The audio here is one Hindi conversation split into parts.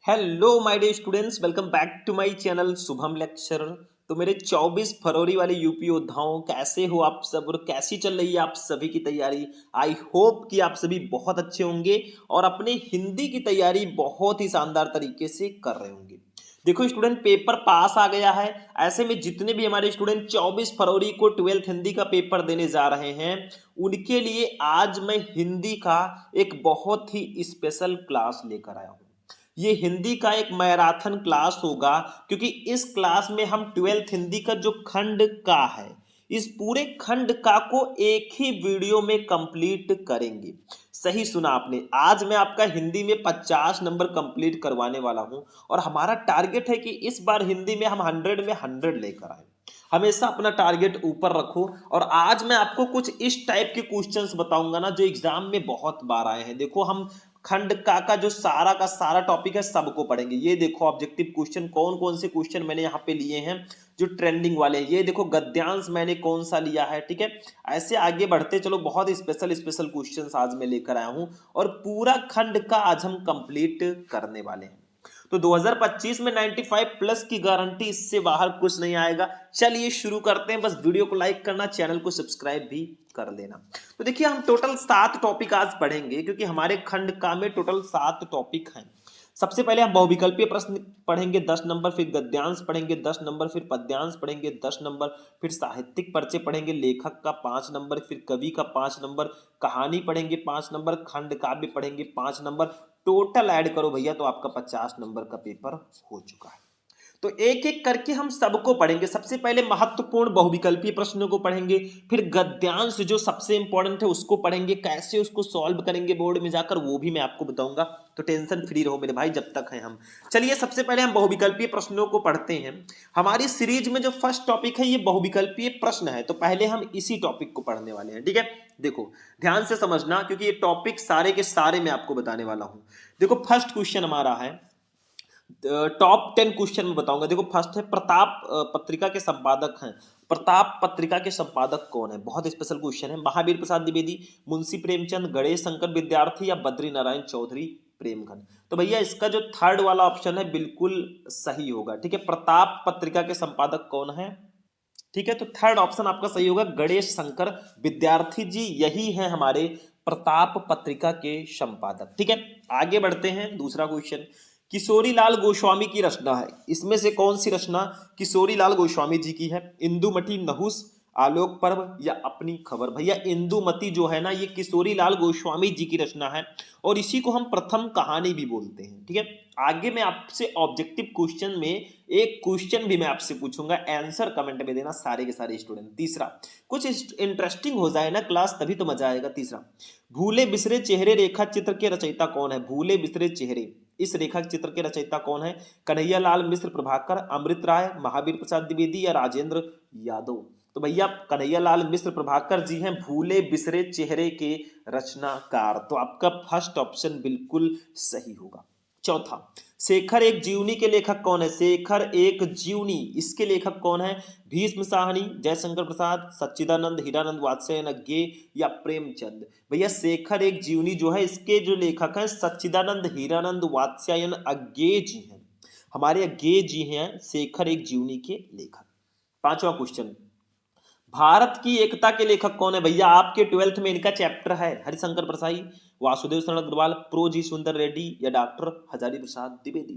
Hello my dear students, welcome back to my channel Shubham lecture. तो मेरे 24 फरवरी वाले यूपी योद्धाओं, कैसे हो आप सब और कैसी चल रही है आप सभी की तैयारी। आई होप कि आप सभी बहुत अच्छे होंगे और अपने हिंदी की तैयारी बहुत ही शानदार तरीके से कर रहे होंगे। देखो स्टूडेंट, पेपर पास आ गया है। ऐसे में जितने भी हमारे स्टूडेंट 24 फरवरी को 12th हिंदी का पेपर देने जा रहे हैं, उनके लिए आज मैं हिंदी का एक बहुत ही स्पेशल क्लास लेकर आया हूँ। ये हिंदी का एक मैराथन क्लास होगा, क्योंकि इस क्लास में हम 12th हिंदी का जो खंड का है, इस पूरे खंड का को एक ही वीडियो में कंप्लीट करेंगे। सही सुना आपने, आज मैं आपका हिंदी में 50 नंबर कंप्लीट करवाने वाला हूं और हमारा टारगेट है कि इस बार हिंदी में हम 100 में 100 लेकर आए। हमेशा अपना टारगेट ऊपर रखो। और आज मैं आपको कुछ इस टाइप के क्वेश्चंस बताऊंगा ना, जो एग्जाम में बहुत बार आए हैं। देखो, हम खंड का जो सारा का सारा टॉपिक है सबको पढ़ेंगे। ये देखो ऑब्जेक्टिव क्वेश्चन, कौन कौन से क्वेश्चन मैंने यहाँ पे लिए हैं जो ट्रेंडिंग वाले हैं। ये देखो गद्यांश मैंने कौन सा लिया है, ठीक है। ऐसे आगे बढ़ते चलो, बहुत स्पेशल स्पेशल क्वेश्चंस आज मैं लेकर आया हूं और पूरा खंड का आज हम कंप्लीट करने वाले हैं। तो 2025 में 95 प्लस की गारंटी, इससे बाहर कुछ नहीं आएगा। चलिए शुरू करते हैं। बस वीडियो को लाइक करना, चैनल को सब्सक्राइब भी कर लेना। तो देखिए, हम टोटल 7 टॉपिक आज पढ़ेंगे, क्योंकि हमारे खंड का में टोटल 7 टॉपिक हैं। सबसे पहले हम बहुविकल्पीय प्रश्न पढ़ेंगे 10 नंबर, फिर गद्यांश पढ़ेंगे 10 नंबर, फिर पद्यांश पढ़ेंगे 10 नंबर, फिर साहित्यिक परिचय पढ़ेंगे लेखक का 5 नंबर, फिर कवि का 5 नंबर, कहानी पढ़ेंगे 5 नंबर, खंड काव्य पढ़ेंगे 5 नंबर। टोटल ऐड करो भैया तो आपका 50 नंबर का पेपर हो चुका है। तो एक एक करके हम सबको पढ़ेंगे। सबसे पहले महत्वपूर्ण बहुविकल्पीय प्रश्नों को पढ़ेंगे, फिर गद्यांश जो सबसे इंपॉर्टेंट है उसको पढ़ेंगे, कैसे उसको सॉल्व करेंगे बोर्ड में जाकर वो भी मैं आपको बताऊंगा। तो टेंशन फ्री रहो मेरे भाई जब तक हैं हम। चलिए सबसे पहले हम बहुविकल्पीय प्रश्नों को पढ़ते हैं। हमारी सीरीज में जो फर्स्ट टॉपिक है ये बहुविकल्पीय प्रश्न है, तो पहले हम इसी टॉपिक को पढ़ने वाले हैं, ठीक है। देखो ध्यान से समझना, क्योंकि ये टॉपिक सारे के सारे मैं आपको बताने वाला हूं। देखो फर्स्ट क्वेश्चन हमारा है, टॉप 10 क्वेश्चन में बताऊंगा। देखो फर्स्ट है, प्रताप पत्रिका के संपादक हैं। प्रताप पत्रिका के संपादक कौन है? बहुत स्पेशल क्वेश्चन है। महावीर प्रसाद द्विवेदी, मुंशी प्रेमचंद, गणेश शंकर विद्यार्थी या बद्री नारायण चौधरी प्रेमगन। तो भैया इसका जो थर्ड वाला ऑप्शन है बिल्कुल सही होगा, ठीक है। प्रताप पत्रिका के संपादक कौन है? ठीक है, तो थर्ड ऑप्शन आपका सही होगा, गणेश शंकर विद्यार्थी जी यही है हमारे प्रताप पत्रिका के संपादक, ठीक है। आगे बढ़ते हैं, दूसरा क्वेश्चन, किशोरी लाल गोस्वामी की रचना है, इसमें से कौन सी रचना किशोरी लाल गोस्वामी जी की है? इंदुमती, नहुस, आलोक पर्व या अपनी खबर। भैया इंदुमती जो है ना, ये किशोरी लाल गोस्वामी जी की रचना है और इसी को हम प्रथम कहानी भी बोलते हैं, ठीक है। आगे मैं आपसे ऑब्जेक्टिव क्वेश्चन में एक क्वेश्चन भी मैं आपसे पूछूंगा, आंसर कमेंट में देना सारे के सारे स्टूडेंट। तीसरा, कुछ इंटरेस्टिंग हो जाए ना क्लास, तभी तो मजा आएगा। तीसरा, भूले बिसरे चेहरे रेखा चित्र के रचयिता कौन है? भूले बिसरे चेहरे, इस रेखा चित्र के रचयिता कौन है? कन्हैया लाल मिश्र प्रभाकर, अमृत राय, महावीर प्रसाद द्विवेदी या राजेंद्र यादव। तो भैया कन्हैया लाल मिश्र प्रभाकर जी हैं भूले बिसरे चेहरे के रचनाकार, तो आपका फर्स्ट ऑप्शन बिल्कुल सही होगा। चौथा, शेखर एक जीवनी के लेखक कौन है? शेखर एक जीवनी, इसके लेखक कौन है? भीष्म साहनी, जयशंकर प्रसाद, सच्चिदानंद, हीरानंद वात्स्यायन अज्ञे या प्रेमचंद। भैया शेखर एक जीवनी जो है, इसके जो लेखक हैं सच्चिदानंद, हीरानंद वात्स्यायन अज्ञे जी हैं। हमारे अज्ञे जी हैं शेखर एक जीवनी के लेखक। पांचवा क्वेश्चन, भारत की एकता के लेखक कौन है? भैया आपके 12th में इनका चैप्टर है, हरिशंकर प्रसाई, वासुदेव शरण अग्रवाल, प्रो जी सुंदर रेड्डी या डॉक्टर हजारी प्रसाद द्विवेदी।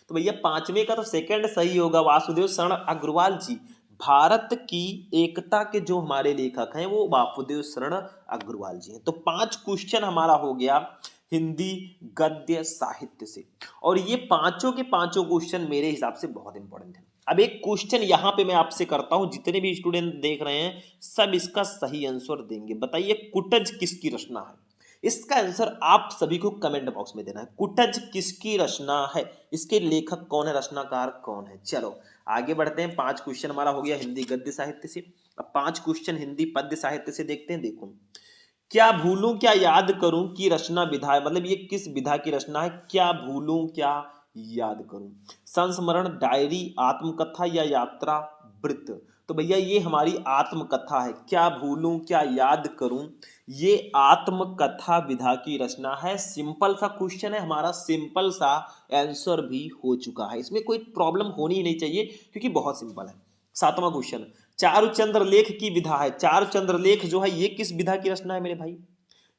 तो भैया पांचवे का तो सेकंड सही होगा, वासुदेव शरण अग्रवाल जी। भारत की एकता के जो हमारे लेखक हैं वो वासुदेव शरण अग्रवाल जी हैं। तो 5 क्वेश्चन हमारा हो गया हिंदी गद्य साहित्य से, और ये पांचों के पांचों क्वेश्चन मेरे हिसाब से बहुत इंपॉर्टेंट है। अब एक क्वेश्चन यहां पे मैं आपसे करता हूं, जितने भी स्टूडेंट देख रहे हैं सब इसका सही आंसर देंगे। बताइए कुटज किसकी रचना है? इसका आंसर आप सभी को कमेंट बॉक्स में देना है। कुटज किसकी रचना है? इसके लेखक कौन है, रचनाकार कौन है? चलो आगे बढ़ते हैं। 5 क्वेश्चन हमारा हो गया हिंदी गद्य साहित्य से। अब 5 क्वेश्चन हिंदी पद्य साहित्य से देखते हैं। देखो, क्या भूलूं क्या याद करूं की रचना विधा है, मतलब ये किस विधा की रचना है? क्या भूलूं क्या याद करूं, संस्मरण, डायरी, आत्मकथा या यात्रा वृत्त। तो भैया ये हमारी आत्मकथा है। क्या भूलूं क्या याद करूं, ये आत्मकथा विधा की रचना है। सिंपल सा क्वेश्चन है हमारा, सिंपल सा आंसर भी हो चुका है, इसमें कोई प्रॉब्लम होनी ही नहीं चाहिए क्योंकि बहुत सिंपल है। सातवां क्वेश्चन, चारुचंद्र लेख की विधा है। चारुचंद्र लेख जो है ये किस विधा की रचना है मेरे भाई?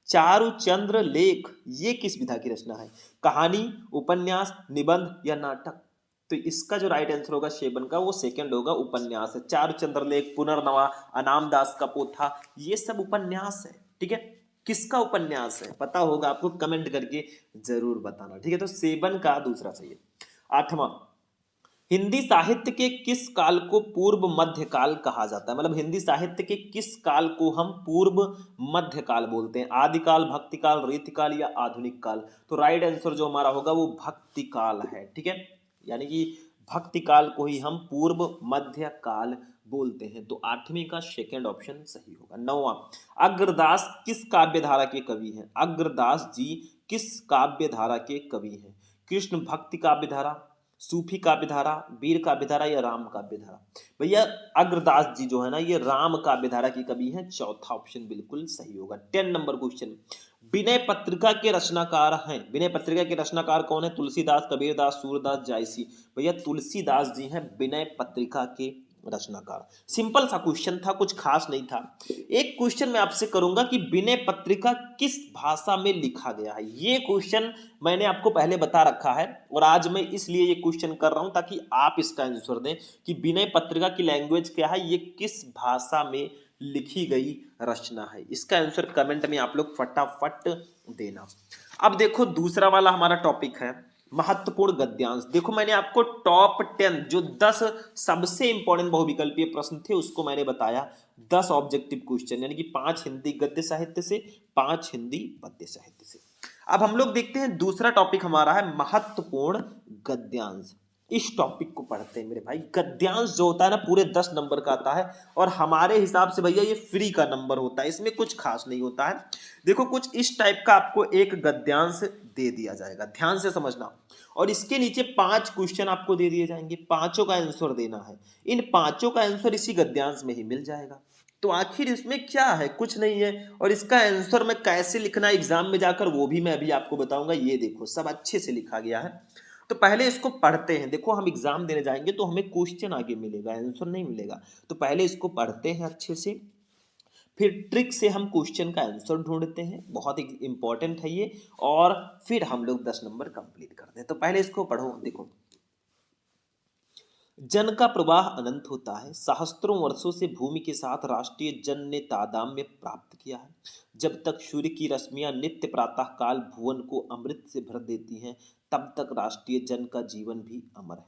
चारुचंद्र लेख ये किस विधा की रचना है? कहानी, उपन्यास, निबंध या नाटक? तो इसका जो राइट आंसर होगा शेबन का, वो सेकंड होगा, उपन्यास है। चारुचंद्र लेख, पुनर्नवा, अनाम दास का पोथा, ये सब उपन्यास है। ठीक है, किसका उपन्यास है पता होगा आपको, कमेंट करके जरूर बताना। ठीक है, तो सेवन का दूसरा सही है। आठवां, हिंदी साहित्य के किस काल को पूर्व मध्य काल कहा जाता है? मतलब हिंदी साहित्य के किस काल को हम पूर्व मध्य काल बोलते हैं? आदिकाल, भक्ति काल, रीतिकाल या आधुनिक काल? तो राइट आंसर जो हमारा होगा वो भक्ति काल है। ठीक है, यानी कि भक्ति काल को ही हम पूर्व मध्य काल बोलते हैं। तो आठवीं का सेकंड ऑप्शन सही होगा। नौवां, अग्रदास किस काव्य धारा के कवि हैं? अग्रदास जी किस काव्य धारा के कवि हैं? कृष्ण भक्ति काव्य धारा, सूफी काव्य धारा, वीर काव्य धारा या राम काव्य धारा? भैया अग्रदास जी जो है ना ये राम काव्य धारा की कवि हैं। चौथा ऑप्शन बिल्कुल सही होगा। 10 नंबर क्वेश्चन, विनय पत्रिका के रचनाकार हैं। विनय पत्रिका के रचनाकार कौन है? तुलसीदास, कबीरदास, सूरदास, जायसी? भैया तुलसीदास जी हैं विनय पत्रिका के रचनाकार। सिंपल सा क्वेश्चन था, कुछ खास नहीं था। एक क्वेश्चन मैं आपसे करूंगा कि विनय पत्रिका किस भाषा में लिखा गया है? ये क्वेश्चन मैंने आपको पहले बता रखा है और आज मैं इसलिए ये क्वेश्चन कर रहा हूं ताकि आप इसका आंसर दें कि विनय पत्रिका की लैंग्वेज क्या है, ये किस भाषा में लिखी गई रचना है। इसका आंसर कमेंट में आप लोग फटाफट देना। अब देखो दूसरा वाला हमारा टॉपिक है महत्वपूर्ण गद्यांश। देखो मैंने आपको टॉप 10 जो 10 सबसे इंपॉर्टेंट बहुविकल्पीय प्रश्न थे उसको मैंने बताया। 10 ऑब्जेक्टिव क्वेश्चन, यानी कि 5 हिंदी गद्य साहित्य से, 5 हिंदी पद्य साहित्य से। अब हम लोग देखते हैं दूसरा टॉपिक हमारा है महत्वपूर्ण गद्यांश। इस टॉपिक को पढ़ते हैं मेरे भाई। गद्यांश जो होता है ना पूरे 10 नंबर का आता है और हमारे हिसाब से भैया ये फ्री का नंबर होता है, इसमें कुछ खास नहीं होता है। देखो कुछ इस टाइप का आपको एक गद्यांश दे दिया जाएगा, ध्यान से समझना, और इसके नीचे 5 क्वेश्चन आपको दे दिए जाएंगे, पांचों का आंसर देना है। इन पांचों का आंसर इसी गद्यांश में ही मिल जाएगा। तो आखिर इसमें क्या है? कुछ नहीं है। और इसका आंसर में कैसे लिखना है एग्जाम में जाकर वो भी मैं अभी आपको बताऊंगा। ये देखो सब अच्छे से लिखा गया है। तो पहले इसको पढ़ते हैं। देखो हम एग्जाम देने जाएंगे तो हमें क्वेश्चन आगे मिलेगा, आंसर नहीं मिलेगा। तो पहले इसको पढ़ते हैं अच्छे से, फिर ट्रिक से हम क्वेश्चन का आंसर ढूंढते हैं, बहुत ही इंपॉर्टेंट है ये, और फिर हम लोग 10 नंबर कंप्लीट करते हैं। तो पहले इसको पढ़ो। देखो, जन का प्रवाह अनंत होता है, सहस्त्रों वर्षों से भूमि के साथ राष्ट्रीय जन ने तादाम्य प्राप्त किया है। जब तक सूर्य की रश्मियां नित्य प्रातः काल भुवन को अमृत से भर देती हैं, तब तक राष्ट्रीय जन का जीवन भी अमर है।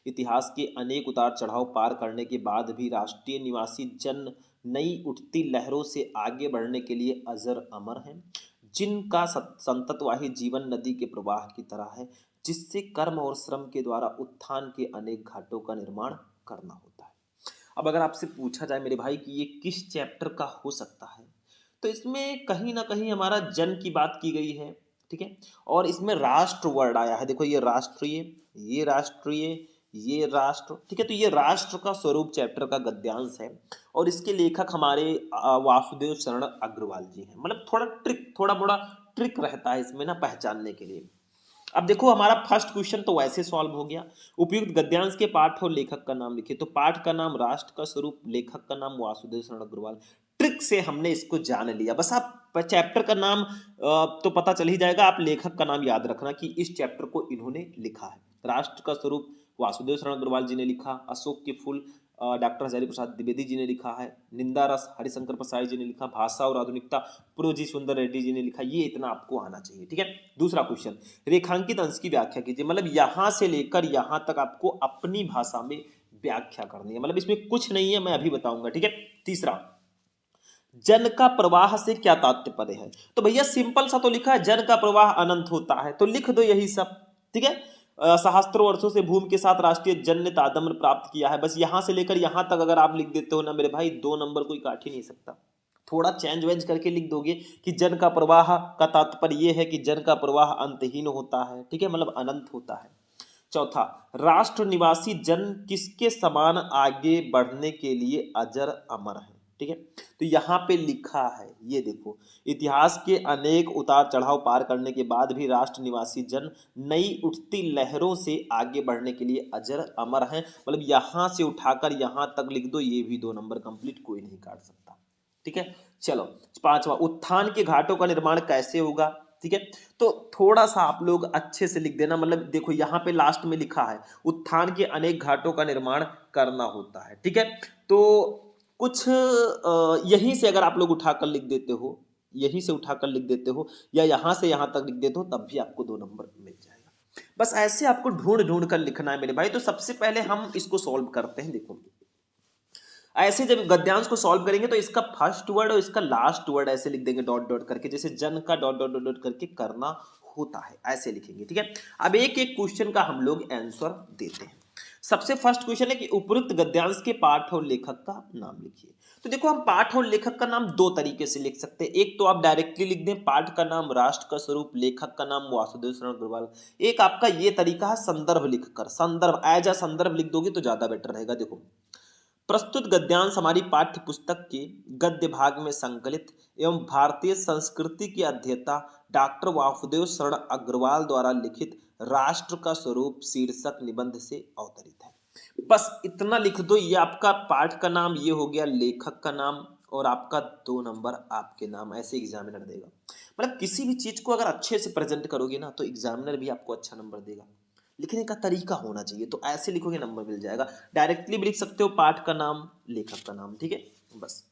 इतिहास के अनेक उतार चढ़ाव पार करने के बाद भी राष्ट्रीय निवासी जन नई उठती लहरों से आगे बढ़ने के लिए अजर अमर हैं, जिनका संततवाही जीवन नदी के प्रवाह की तरह है, जिससे कर्म और श्रम के द्वारा उत्थान के अनेक घाटों का निर्माण करना होता है। अब अगर आपसे पूछा जाए मेरे भाई कि ये किस चैप्टर का हो सकता है, तो इसमें कहीं ना कहीं हमारा जन की बात की गई है। ठीक है, और इसमें राष्ट्र वर्ड आया है। देखो ये राष्ट्रीय, ये राष्ट्रीय, ये राष्ट्र। ठीक है, तो ये राष्ट्र का स्वरूप चैप्टर का गद्यांश है और इसके लेखक हमारे वासुदेव शरण अग्रवाल जी हैं। मतलब थोड़ा मोड़ा ट्रिक रहता है इसमें ना पहचानने के लिए। अब देखो हमारा फर्स्ट क्वेश्चन तो वैसे सॉल्व हो गया। उपयुक्त गद्यांश के पाठ और लेखक का नाम लिखिए। तो पाठ का नाम राष्ट्र का स्वरूप, लेखक का नाम वासुदेव शरण अग्रवाल। ट्रिक से हमने इसको जान लिया। बस आप चैप्टर का नाम तो पता चल ही जाएगा, आप लेखक का नाम याद रखना कि इस चैप्टर को इन्होंने लिखा है। राष्ट्र का स्वरूप वासुदेव शरण अग्रवाल जी ने लिखा। अशोक के फूल डॉक्टर हजारी प्रसाद द्विवेदी जी ने लिखा है। निंदा रस हरिशंकर प्रसाद जी ने लिखा। भाषा और आधुनिकता प्रोजी सुंदर रेड्डी जी ने लिखा। ये इतना आपको आना चाहिए। ठीक है, दूसरा क्वेश्चन, रेखांकित अंश की व्याख्या कीजिए। मतलब यहां से लेकर यहां तक आपको अपनी भाषा में व्याख्या करनी है, मतलब इसमें कुछ नहीं है, मैं अभी बताऊंगा। ठीक है, तीसरा, जन का प्रवाह से क्या तात्पर्य है? तो भैया सिंपल सा तो लिखा है, जन का प्रवाह अनंत होता है, तो लिख दो यही सब। ठीक है, सहस्त्रों वर्षों से भूमि के साथ राष्ट्रीय जन ने तादाम्य प्राप्त किया है। बस यहां से लेकर यहां तक अगर आप लिख देते हो ना मेरे भाई, 2 नंबर कोई काट ही नहीं सकता। थोड़ा चेंज वेंज करके लिख दोगे कि जन का प्रवाह का तात्पर्य यह है कि जन का प्रवाह अंतहीन होता है। ठीक है, मतलब अनंत होता है। चौथा, राष्ट्र निवासी जन किसके समान आगे बढ़ने के लिए अजर अमर है। ठीक है, तो यहाँ पे लिखा है, ये देखो, इतिहास के अनेक उतार चढ़ाव पार करने के बाद भी राष्ट्र निवासी जन नई उठती लहरों से आगे बढ़ने के लिए अजर अमर हैं। मतलब यहाँ से उठाकर यहाँ तक लिख दो, ये भी 2 नंबर कंप्लीट, कोई नहीं काट सकता। ठीक है, चलो पांचवा, उत्थान के घाटों का निर्माण कैसे होगा। ठीक है, तो थोड़ा सा आप लोग अच्छे से लिख देना। मतलब देखो यहाँ पे लास्ट में लिखा है उत्थान के अनेक घाटों का निर्माण करना होता है। ठीक है, तो कुछ यहीं से अगर आप लोग उठाकर लिख देते हो, यहीं से उठाकर लिख देते हो, या यहां से यहां तक लिख देते हो, तब भी आपको 2 नंबर मिल जाएगा। बस ऐसे आपको ढूंढ ढूंढ कर लिखना है मेरे भाई। तो सबसे पहले हम इसको सॉल्व करते हैं। देखो ऐसे जब गद्यांश को सॉल्व करेंगे तो इसका फर्स्ट वर्ड और इसका लास्ट वर्ड ऐसे लिख देंगे डॉट डॉट करके, जैसे जन का डॉट डॉट डॉट डॉट करके करना होता है, ऐसे लिखेंगे। ठीक है, अब एक एक क्वेश्चन का हम लोग आंसर देते हैं। सबसे फर्स्ट क्वेश्चन है कि उपयुक्त गद्यांश के पाठ और लेखक का नाम लिखिए। तो देखो हम पाठ और लेखक का नाम 2 तरीके से लिख सकते हैं। एक तो आप डायरेक्टली लिख दें पाठ का नाम राष्ट्र का स्वरूप, लेखक का नाम वासुदेव शरण अग्रवाल। एक आपका ये तरीका है संदर्भ लिखकर, संदर्भ एज अ संदर्भ लिख दोगे तो ज्यादा बेटर रहेगा। देखो प्रस्तुत गद्यांश हमारी पाठ्य पुस्तक के गद्य भाग में संकलित एवं भारतीय संस्कृति के अध्येता डॉक्टर वासुदेव शरण अग्रवाल द्वारा लिखित राष्ट्र का स्वरूप शीर्षक निबंध से अवतरित है। बस इतना लिख दो, ये आपका पाठ का नाम, ये हो गया लेखक का नाम, और आपका 2 नंबर आपके नाम। ऐसे एग्जामिनर देगा। मतलब किसी भी चीज को अगर अच्छे से प्रेजेंट करोगे ना तो एग्जामिनर भी आपको अच्छा नंबर देगा। लिखने का तरीका होना चाहिए, तो ऐसे लिखोगे नंबर मिल जाएगा। डायरेक्टली भी लिख सकते हो पाठ का नाम, लेखक का नाम। ठीक है, बस।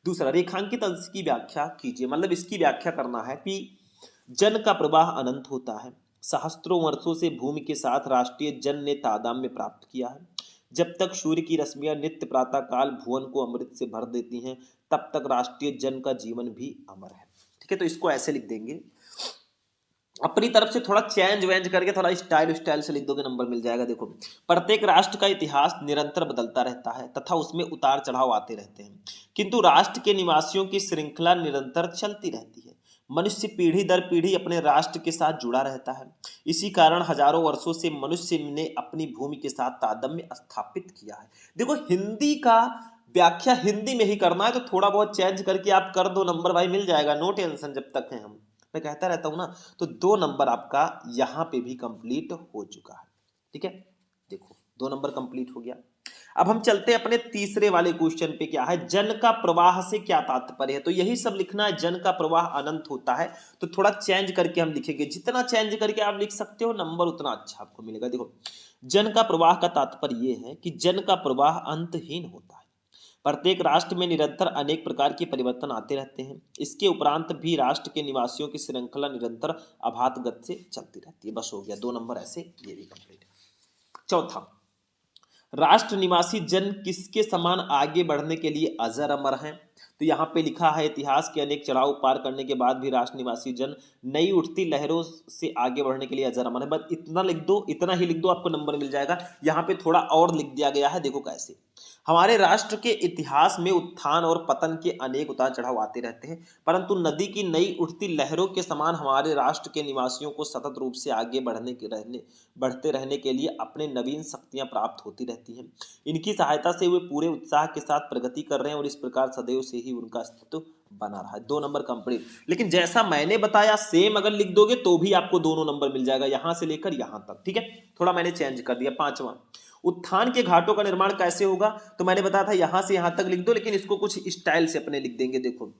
दूसरा, रेखांकित अंश की व्याख्या कीजिए। मतलब इसकी व्याख्या करना है कि जन का प्रवाह अनंत होता है। सहस्त्रों वर्षों से भूमि के साथ राष्ट्रीय जन ने तादाम्य प्राप्त किया है। जब तक सूर्य की रश्मियां नित्य प्रातः काल भुवन को अमृत से भर देती हैं, तब तक राष्ट्रीय जन का जीवन भी अमर है। ठीक है, तो इसको ऐसे लिख देंगे। अपनी तरफ से थोड़ा चेंज वेंज करके थोड़ा स्टाइल स्टाइल से लिख दोगे नंबर मिल जाएगा। देखो प्रत्येक राष्ट्र का इतिहास निरंतर बदलता रहता है तथा उसमें उतार चढ़ाव आते रहते हैं, किंतु राष्ट्र के निवासियों की श्रृंखला निरंतर चलती रहती है। मनुष्य पीढ़ी दर पीढ़ी अपने राष्ट्र के साथ जुड़ा रहता है। इसी कारण हजारों वर्षों से मनुष्य ने अपनी भूमि के साथ तादात्म्य स्थापित किया है। देखो हिंदी का व्याख्या हिंदी में ही करना है, तो थोड़ा बहुत चेंज करके आप कर दो, नंबर भाई मिल जाएगा, नो टेंशन। जब तक है हम, मैं कहता रहता हूं ना, तो 2 नंबर आपका यहां पे भी कंप्लीट हो चुका है। ठीक है, देखो 2 नंबर कंप्लीट हो गया। अब हम चलते हैं अपने तीसरे वाले क्वेश्चन पे। क्या है, जन का प्रवाह से क्या तात्पर्य है। तो यही सब लिखना है, जन का प्रवाह अनंत होता है। तो थोड़ा चेंज करके हम लिखेंगे, जितना चेंज करके आप लिख सकते हो नंबर उतना अच्छा आपको मिलेगा। देखो जन का प्रवाह का तात्पर्य यह है कि जन का प्रवाह अंतहीन होता है। प्रत्येक राष्ट्र में निरंतर अनेक प्रकार के परिवर्तन आते रहते हैं। इसके उपरांत भी राष्ट्र के निवासियों की श्रृंखला निरंतर अबाध गति से चलती रहती है। बस हो गया 2 नंबर ऐसे, ये भी कंप्लीट है। चौथा, राष्ट्र निवासी जन किसके समान आगे बढ़ने के लिए अजर अमर हैं। तो यहाँ पे लिखा है इतिहास के अनेक चढ़ाव पार करने के बाद भी राष्ट्र निवासी जन नई उठती लहरों से आगे बढ़ने के लिए अजर अमर है। बस इतना लिख दो, इतना ही लिख दो, आपको नंबर मिल जाएगा। यहाँ पे थोड़ा और लिख दिया गया है, देखो कैसे। हमारे राष्ट्र के इतिहास में उत्थान और पतन के अनेक उतार चढ़ाव आते रहते हैं, परंतु नदी की नई उठती लहरों के समान हमारे राष्ट्र के निवासियों को सतत रूप से आगे बढ़ते रहने के लिए अपने नवीन शक्तियां प्राप्त होती रहती हैं। इनकी सहायता से वे पूरे उत्साह के साथ प्रगति कर रहे हैं और इस प्रकार सदैव से ही उनका अस्तित्व बना रहा है। 2 नंबर कंप्लीट। लेकिन जैसा मैंने बताया सेम अगर लिख दोगे तो भी आपको दोनों नंबर मिल जाएगा, यहां से लेकर यहां तक। ठीक है, थोड़ा मैंने चेंज कर दिया। पांचवा, उत्थान के घाटों का निर्माण कैसे होगा। तो मैंने बताया था यहां से यहां तक लिख दो, लेकिन इसको कुछ स्टाइल से अपने लिख देंगे। देखो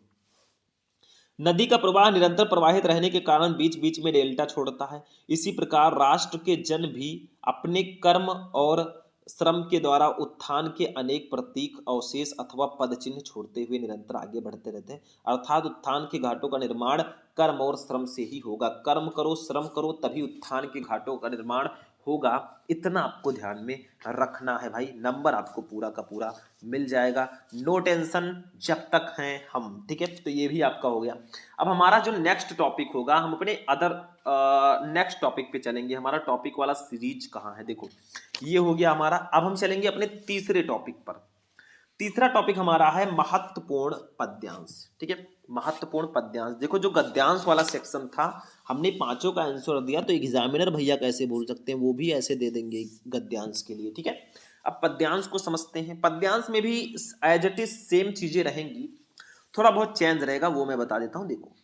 नदी का प्रवाह निरंतर प्रवाहित रहने के कारण बीच बीच में डेल्टा छोड़ता है। इसी प्रकार राष्ट्र के जन भी अपने कर्म और श्रम के द्वारा उत्थान के अनेक प्रतीक अवशेष अथवा पद चिन्ह छोड़ते हुए निरंतर आगे बढ़ते रहते हैं। अर्थात उत्थान के घाटों का निर्माण कर्म और श्रम से ही होगा। कर्म करो, श्रम करो, तभी उत्थान के घाटों का निर्माण होगा। इतना आपको ध्यान में रखना है भाई, नंबर आपको पूरा का पूरा मिल जाएगा, नो टेंशन जब तक हैं हम। ठीक है, तो ये भी आपका हो गया। अब हमारा जो नेक्स्ट टॉपिक होगा, हम अपने अदर नेक्स्ट टॉपिक पे चलेंगे। हमारा टॉपिक वाला सीरीज कहाँ है, देखो ये हो गया हमारा। अब हम चलेंगे अपने तीसरे टॉपिक पर। तीसरा टॉपिक हमारा है महत्वपूर्ण पद्यांश। ठीक है, महत्वपूर्ण पद्यांश। देखो जो गद्यांश वाला सेक्शन था हमने पांचों का आंसर दिया, तो एग्जामिनर भैया कैसे बोल सकते हैं, वो भी ऐसे दे देंगे गद्यांश के लिए। ठीक है, अब पद्यांश को समझते हैं। पद्यांश में भी एज इट इज सेम चीजें रहेंगी, थोड़ा बहुत चेंज रहेगा, वो मैं बता देता हूँ। देखो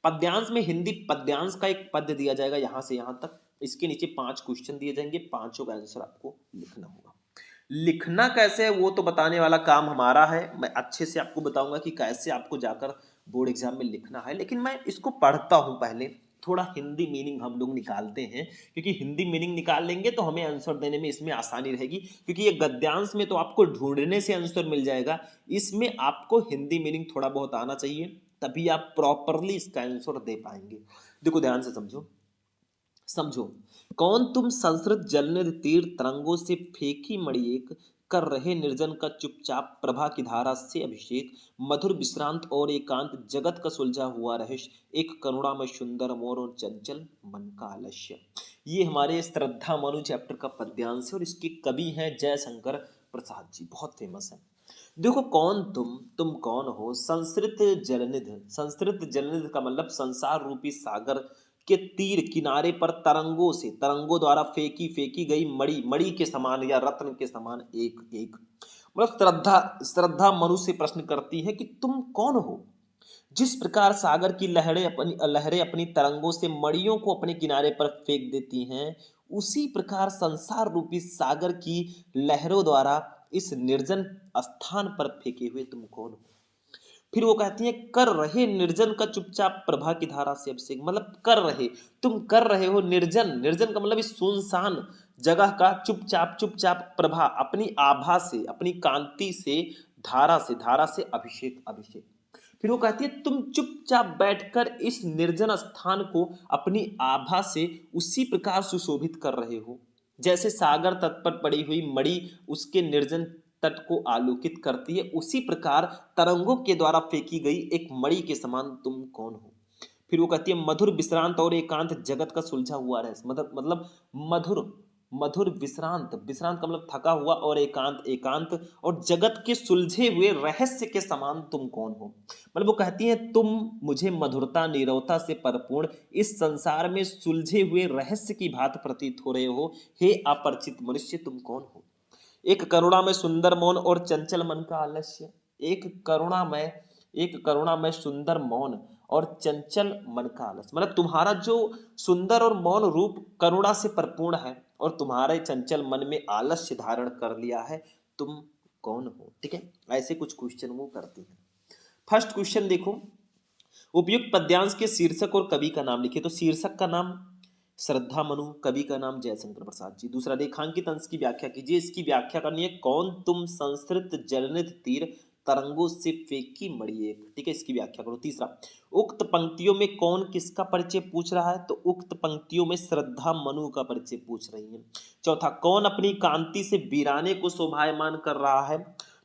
पद्यांश में हिंदी पद्यांश का एक पद्य दिया जाएगा यहाँ से यहाँ तक, इसके नीचे 5 क्वेश्चन दिए जाएंगे, पांचों का आंसर आपको लिखना होगा। लिखना कैसे है वो तो बताने वाला काम हमारा है, मैं अच्छे से आपको बताऊंगा कि कैसे आपको जाकर बोर्ड एग्जाम में लिखना है, लेकिन मैं इसको पढ़ता हूं पहले, थोड़ा हिंदी मीनिंग हम लोग निकालते हैं, क्योंकि हिंदी मीनिंग निकाल लेंगे तो हमें आंसर देने में इसमें आसानी रहेगी, क्योंकि ये गद्यांश में तो आपको ढूंढने से आंसर मिल जाएगा, इसमें आपको हिंदी मीनिंग थोड़ा बहुत आना चाहिए, तभी आप प्रॉपरली इसका आंसर दे पाएंगे। देखो ध्यान से समझो, समझो। कौन तुम संस्कृत जलनिधि तीर तरंगों से फेंकी मणि एक, कर रहे निर्जन का चुपचाप प्रभा की धारा से अभिषेक, मधुर विश्रांत और एकांत जगत का सुलझा हुआ रहस्य, एक करुणा में सुंदर मोर और चंचल मन का आलस्य। ये हमारे श्रद्धा मनु चैप्टर का पद्यांश है और इसके कवि हैं जयशंकर प्रसाद जी, बहुत फेमस है। देखो कौन तुम कौन हो, संस्कृत जलनिधि। संस्कृत जलनिधि का मतलब संसार रूपी सागर के तीर किनारे पर तरंगों से, तरंगों द्वारा फेंकी फेंकी गई मणि, मणि के समान या रत्न के समान एक एक, मतलब श्रद्धा, श्रद्धा मनु से प्रश्न करती है कि तुम कौन हो। जिस प्रकार सागर की लहरें अपनी तरंगों से मड़ियों को अपने किनारे पर फेंक देती हैं, उसी प्रकार संसार रूपी सागर की लहरों द्वारा इस निर्जन स्थान पर फेंके हुए तुम कौन हो। फिर वो कहती है कर रहे निर्जन का चुपचाप प्रभा की धारा से अभिषेक, मतलब कर रहे, तुम कर रहे हो निर्जन, निर्जन का मतलब इस सुनसान जगह का चुपचाप, चुपचाप प्रभा अपनी आभा से, अपनी कांति से, धारा से, धारा से अभिषेक, अभिषेक। फिर वो कहती है तुम चुपचाप बैठकर इस निर्जन स्थान को अपनी आभा से उसी प्रकार सुशोभित कर रहे हो, जैसे सागर तट पर पड़ी हुई मणि उसके निर्जन तट को आलोकित करती है, उसी प्रकार तरंगों के द्वारा फेंकी गई एक मणि के समान तुम कौन हो। फिर वो कहती है मधुर विश्रांत और एकांत जगत का सुलझा हुआ रहस्य, मतलब मधुर, मधुर विश्रांत, विश्रांत का मतलब थका हुआ, और एकांत, एकांत, और जगत के सुलझे हुए रहस्य के समान तुम कौन हो। मतलब वो कहती है तुम मुझे मधुरता नीरवता से परिपूर्ण इस संसार में सुलझे हुए रहस्य की भांति प्रतीत हो रहे हो, हे अपरिचित मनुष्य तुम कौन हो। एक करुणा में सुंदर मौन और चंचल मन का आलस्य, एक करुणा में, एक करुणा में सुंदर मौन और चंचल मन का आलस्य, मतलब तुम्हारा जो सुंदर और मौन रूप करुणा से परिपूर्ण है और तुम्हारे चंचल मन में आलस्य धारण कर लिया है, तुम कौन हो। ठीक है, ऐसे कुछ क्वेश्चन वो करती है। फर्स्ट क्वेश्चन देखो, उपयुक्त पद्यांश के शीर्षक और कवि का नाम लिखिए। तो शीर्षक का नाम श्रद्धा मनु, कवि का नाम जयशंकर प्रसाद जी। दूसरा, रेखांकित अंश की व्याख्या कीजिए। इसकी व्याख्या करनी है, कौन तुम संस्कृत जलनिधि तीर तरंगों से फेंकी मणि एक। ठीक है, इसकी व्याख्या करो। तीसरा, उक्त पंक्तियों में कौन किसका परिचय पूछ रहा है। तो उक्त पंक्तियों में श्रद्धा मनु का परिचय पूछ रही है। चौथा, कौन अपनी कांति से वीराने को शोभायमान कर रहा है।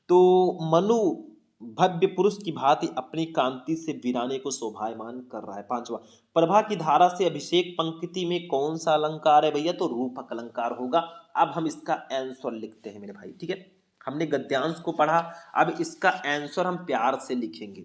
तो मनु भव्य पुरुष की भांति अपनी कांति से वीराने को शोभायमान कर रहा है। पांचवा, प्रभा की धारा से अभिषेक पंक्ति में कौन सा अलंकार है भैया। तो रूपक अलंकार होगा। अब हम इसका आंसर लिखते हैं मेरे भाई। ठीक है, हमने गद्यांश को पढ़ा, अब इसका आंसर हम प्यार से लिखेंगे।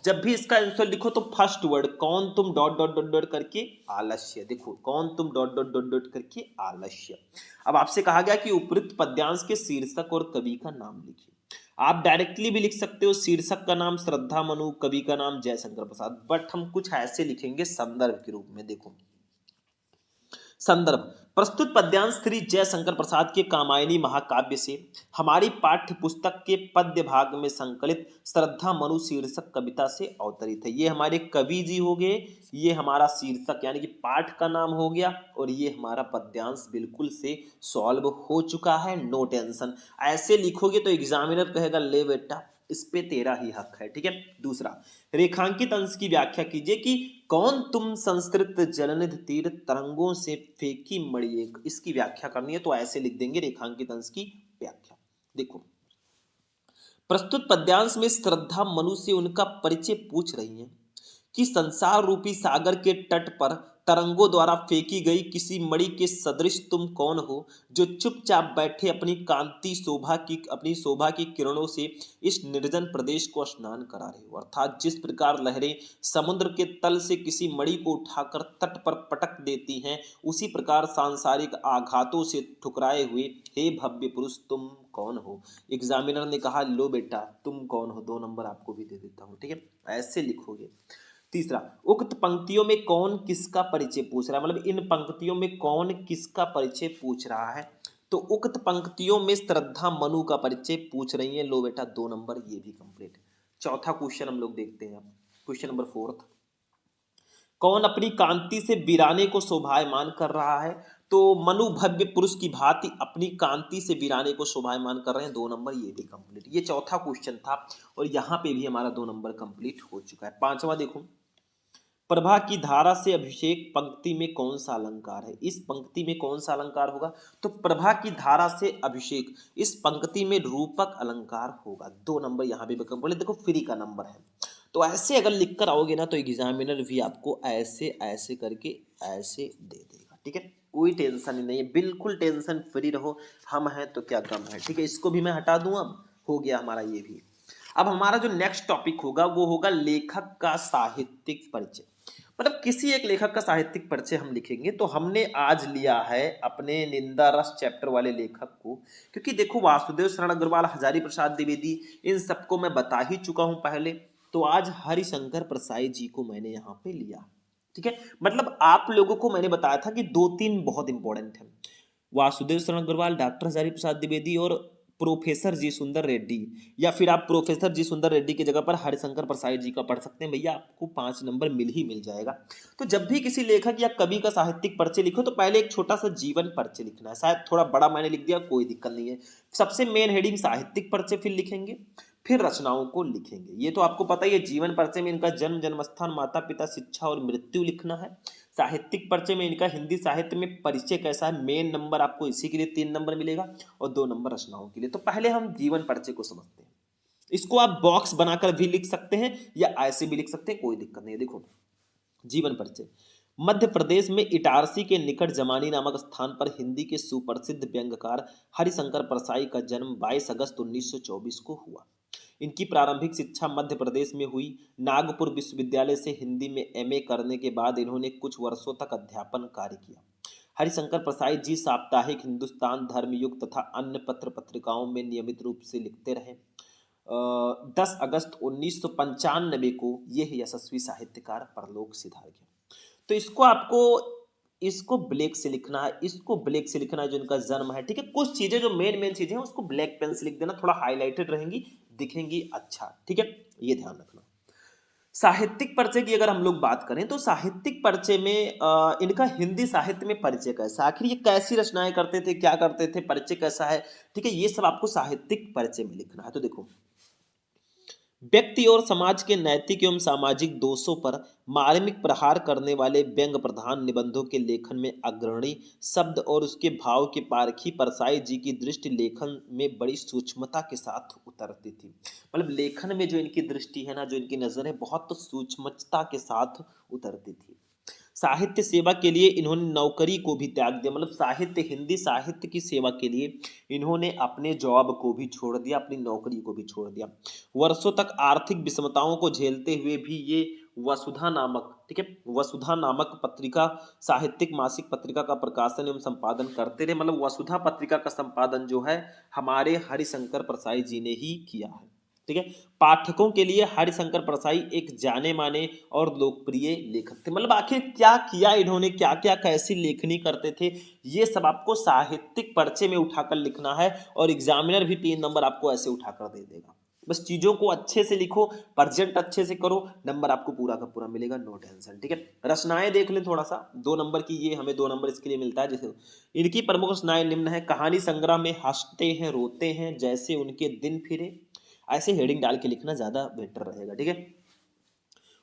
जब भी इसका आंसर लिखो तो फर्स्ट वर्ड कौन तुम डॉट डॉट डॉट डॉट करके आलस्य। देखो कौन तुम डॉट डॉट डॉट डॉट करके आलस्य। अब आपसे कहा गया कि उपयुक्त पद्यांश के शीर्षक और कवि का नाम लिखिए। आप डायरेक्टली भी लिख सकते हो, शीर्षक का नाम श्रद्धा मनु, कवि का नाम जयशंकर प्रसाद, बट हम कुछ ऐसे लिखेंगे संदर्भ के रूप में। देखो संदर्भ, प्रस्तुत पद्यांश श्री जयशंकर प्रसाद के कामायनी महाकाव्य से हमारी पाठ्य पुस्तक के पद्य भाग में संकलित श्रद्धा मनु शीर्षक कविता से अवतरित है। ये हमारे कवि जी हो गए, ये हमारा शीर्षक यानी कि पाठ का नाम हो गया, और ये हमारा पद्यांश बिल्कुल से सॉल्व हो चुका है, नो टेंशन। ऐसे लिखोगे तो एग्जामिनर कहेगा ले बेटा इस पे तेरा ही हक है। ठीक है, दूसरा, रेखांकित अंश की व्याख्या कीजिए कि कौन तुम संस्कृत जलनिधि तीर तरंगों से फेंकी मणि एक, इसकी व्याख्या करनी है। तो ऐसे लिख देंगे रेखांकित अंश की व्याख्या। देखो प्रस्तुत पद्यांश में श्रद्धा मनु से उनका परिचय पूछ रही है कि संसार रूपी सागर के तट पर तरंगों द्वारा फेंकी गई किसी मणि के सदृश तुम कौन हो, जो चुपचाप बैठे अपनी शोभा की किरणों से इस निर्जन प्रदेश को स्नान करा रहे हो। अर्थात जिस प्रकार लहरें समुद्र के तल से किसी मणि को उठाकर तट पर पटक देती हैं, उसी प्रकार सांसारिक आघातों से ठुकराए हुए हे भव्य पुरुष तुम कौन हो। एग्जामिनर ने कहा लो बेटा तुम कौन हो, 2 नंबर आपको भी दे देता हूँ, ठीक है, ऐसे लिखोगे। तीसरा, उक्त पंक्तियों में कौन किसका परिचय पूछ रहा है, मतलब इन पंक्तियों में कौन किसका परिचय पूछ रहा है। तो उक्त पंक्तियों में श्रद्धा मनु का परिचय पूछ रही है। लो बेटा 2 नंबर ये भी कंप्लीट। चौथा क्वेश्चन हम लोग देखते हैं। क्वेश्चन नंबर 4, कौन अपनी कांति से वीराने को शोभायमान कर रहा है। तो मनु भव्य पुरुष की भांति अपनी कांति से वीराने को शोभायमान कर रहे हैं। 2 नंबर ये भी कंप्लीट। ये चौथा क्वेश्चन था और यहाँ पे भी हमारा 2 नंबर कंप्लीट हो चुका है। पांचवा देखो, प्रभा की धारा से अभिषेक पंक्ति में कौन सा अलंकार है। इस पंक्ति में कौन सा अलंकार होगा। तो प्रभा की धारा से अभिषेक, इस पंक्ति में रूपक अलंकार होगा। 2 नंबर यहाँ पे कंप्लीट। देखो फ्री का नंबर है, तो ऐसे अगर लिख कर आओगे ना तो एग्जामिनर भी आपको ऐसे ऐसे करके ऐसे दे देगा, ठीक है, कोई टेंशन ही नहीं है, बिल्कुल टेंशन फ्री रहो। हम हैं तो क्या कम है, ठीक है, इसको भी मैं हटा दूं। अब हो गया हमारा ये भी। अब हमारा जो नेक्स्ट टॉपिक होगा वो होगा लेखक का साहित्यिक परिचय। मतलब किसी एक लेखक का साहित्यिक परिचय हम लिखेंगे। तो हमने आज लिया है अपने निंदा रस चैप्टर वाले लेखक को, क्योंकि देखो वासुदेव शरण अग्रवाल, हजारी प्रसाद द्विवेदी, इन सबको मैं बता ही चुका हूं पहले। तो आज हरिशंकर प्रसाई जी को मैंने यहाँ पे लिया, ठीक है। मतलब आप लोगों को मैंने बताया था कि 2-3 बहुत इंपॉर्टेंट है, वासुदेव शरण अग्रवाल, डॉक्टर हजारी प्रसाद द्विवेदी और प्रोफेसर जी सुंदर रेड्डी। या फिर आप प्रोफेसर जी सुंदर रेड्डी की जगह पर हरिशंकर प्रसाई जी का पढ़ सकते हैं। भैया आपको 5 नंबर मिल ही मिल जाएगा। तो जब भी किसी लेखक या कवि का साहित्यिक परिचय लिखो तो पहले एक छोटा सा जीवन परिचय लिखना है। शायद थोड़ा बड़ा मैंने लिख दिया, कोई दिक्कत नहीं है। सबसे मेन हेडिंग साहित्यिक परिचय फिर लिखेंगे, फिर रचनाओं को लिखेंगे। ये तो आपको पता ही है। जीवन परिचय में इनका जन्म, जन्मस्थान, माता पिता, शिक्षा और मृत्यु लिखना है। साहित्यिक परिचय में इनका हिंदी साहित्य में परिचय कैसा है, मेन नंबर आपको इसी के लिए 3 नंबर मिलेगा और 2 नंबर रचनाओं के लिए। तो पहले हम जीवन परिचय को समझते हैं। इसको आप बॉक्स बनाकर भी लिख सकते हैं या ऐसे भी लिख सकते हैं, कोई दिक्कत नहीं है। देखो जीवन परिचय, मध्य प्रदेश में इटारसी के निकट जमानी नामक स्थान पर हिंदी के सुप्रसिद्ध व्यंग्यकार हरिशंकर परसाई का जन्म 22 अगस्त 1924 को हुआ। इनकी प्रारंभिक शिक्षा मध्य प्रदेश में हुई। नागपुर विश्वविद्यालय से हिंदी में एमए करने के बाद इन्होंने कुछ वर्षों तक अध्यापन कार्य किया। हरिशंकर प्रसाई जी साप्ताहिक हिंदुस्तान, धर्मयुग तथा अन्य पत्र पत्रिकाओं में नियमित रूप से लिखते रहे। 10 अगस्त 1995 को यह यशस्वी साहित्यकार परलोक सिधार गया। तो इसको ब्लैक से लिखना है, इसको ब्लैक से लिखना है, जो इनका जन्म है, ठीक है। कुछ चीजें जो मेन मेन चीजें हैं उसको ब्लैक पेन से लिख देना, थोड़ा हाईलाइटेड रहेंगी, दिखेंगी अच्छा, ठीक है, ये ध्यान रखना। साहित्यिक परिचय की अगर हम लोग बात करें तो साहित्यिक परिचय में इनका हिंदी साहित्य में परिचय कैसा, आखिर ये कैसी रचनाएं करते थे, क्या करते थे, परिचय कैसा है, ठीक है, ये सब आपको साहित्यिक परिचय में लिखना है। तो देखो, व्यक्ति और समाज के नैतिक एवं सामाजिक दोषों पर मार्मिक प्रहार करने वाले व्यंग प्रधान निबंधों के लेखन में अग्रणी, शब्द और उसके भाव के पारखी परसाई जी की दृष्टि लेखन में बड़ी सूक्ष्मता के साथ उतरती थी। मतलब लेखन में जो इनकी दृष्टि है ना, जो इनकी नजर है, बहुत सूक्ष्मता के साथ उतरती थी। साहित्य सेवा के लिए इन्होंने नौकरी को भी त्याग दिया। मतलब साहित्य, हिंदी साहित्य की सेवा के लिए इन्होंने अपने जॉब को भी छोड़ दिया, अपनी नौकरी को भी छोड़ दिया। वर्षों तक आर्थिक विषमताओं को झेलते हुए भी ये वसुधा नामक, ठीक है, वसुधा नामक पत्रिका, साहित्यिक मासिक पत्रिका का प्रकाशन एवं संपादन करते रहे। मतलब वसुधा पत्रिका का संपादन जो है हमारे हरिशंकर परसाई जी ने ही किया है, ठीक है। पाठकों के लिए हरिशंकर परसाई एक जाने माने और लोकप्रिय लेखक थे। मतलब आखिर क्या किया इन्होंने, क्या क्या कैसी लेखनी करते थे, ये सब आपको साहित्यिक परिचय में उठाकर लिखना है और एग्जामिनर भी 3 नंबर आपको ऐसे उठाकर दे देगा। बस चीजों को अच्छे से लिखो, प्रेजेंट अच्छे से करो, नंबर आपको पूरा का पूरा मिलेगा, नो टेंशन, ठीक है। रचनाएं देख लें थोड़ा सा, 2 नंबर की, ये हमें 2 नंबर इसके लिए मिलता है। जैसे इनकी प्रमुख रचनाएं निम्न है। कहानी संग्रह में हंसते हैं रोते हैं जैसे उनके दिन फिरे, ऐसे हेडिंग डाल के लिखना ज्यादा बेटर रहेगा, ठीक है।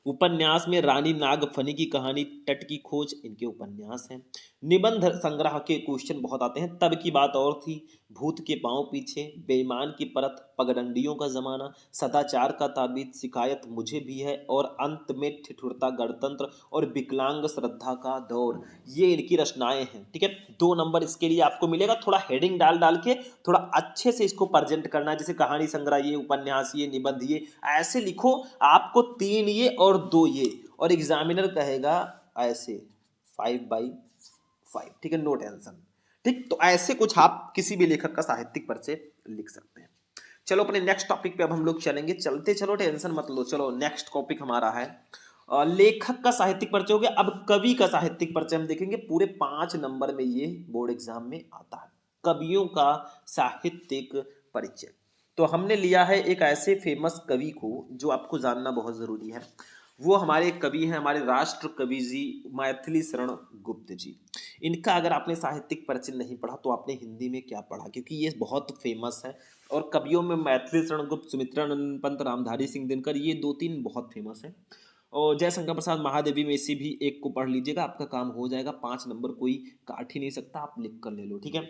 उपन्यास में रानी नागफनी की कहानी, तट की खोज, इनके उपन्यास हैं। निबंध संग्रह के क्वेश्चन बहुत आते हैं। तब की बात और थी, भूत के पांव पीछे, बेईमान की परत, पगडंडियों का जमाना, सदाचार का ताबीज, शिकायत मुझे भी है, और अंत में ठिठुरता गणतंत्र और विकलांग श्रद्धा का दौर। ये इनकी रचनाएं हैं। ठीक है, 2 नंबर इसके लिए आपको मिलेगा। थोड़ा हेडिंग डाल डाल के थोड़ा अच्छे से इसको प्रेजेंट करना है, जैसे कहानी संग्रह ये, उपन्यास ये, निबंध ये, ऐसे लिखो। आपको 3 ये और 2 ये, और एग्जामिनर कहेगा ऐसे 5/5। ठीक है, नो टेंशन। ठीक, तो ऐसे कुछ आप किसी भी लेखक का साहित्यिक परिचय लिख सकते हैं। चलो अपने नेक्स्ट टॉपिक पे अब हम लोग चलेंगे। चलते चलो, टेंशन मत लो। चलो नेक्स्ट टॉपिक हमारा है लेखक का साहित्यिक परिचय हो गया। अब कवि का साहित्यिक परिचय हम देखेंगे। पूरे 5 नंबर में ये बोर्ड एग्जाम में आता है, कवियों का साहित्यिक परिचय। तो हमने लिया है एक ऐसे फेमस कवि को जो आपको जानना बहुत जरूरी है। वो हमारे कवि हैं, हमारे राष्ट्र कवि जी मैथिली शरण गुप्त जी। इनका अगर आपने साहित्यिक परिचय नहीं पढ़ा तो आपने हिंदी में क्या पढ़ा, क्योंकि ये बहुत फेमस है। और कवियों में मैथिली शरण गुप्त, सुमित्रानंद पंत, रामधारी सिंह दिनकर, ये 2-3 बहुत फेमस हैं। और जयशंकर प्रसाद महादेवी में से भी एक को पढ़ लीजिएगा, आपका काम हो जाएगा। 5 नंबर कोई काट ही नहीं सकता, आप लिख कर ले लो। ठीक है,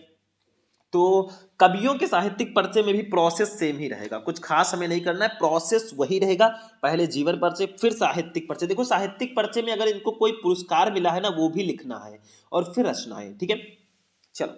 तो कवियों के साहित्यिक परिचय में भी प्रोसेस सेम ही रहेगा, कुछ खास हमें नहीं करना है, प्रोसेस वही रहेगा। पहले जीवन परिचय, फिर साहित्यिक परिचय। देखो साहित्यिक परिचय में अगर इनको कोई पुरस्कार मिला है ना, वो भी लिखना है, और फिर रचनाएं। ठीक है, चलो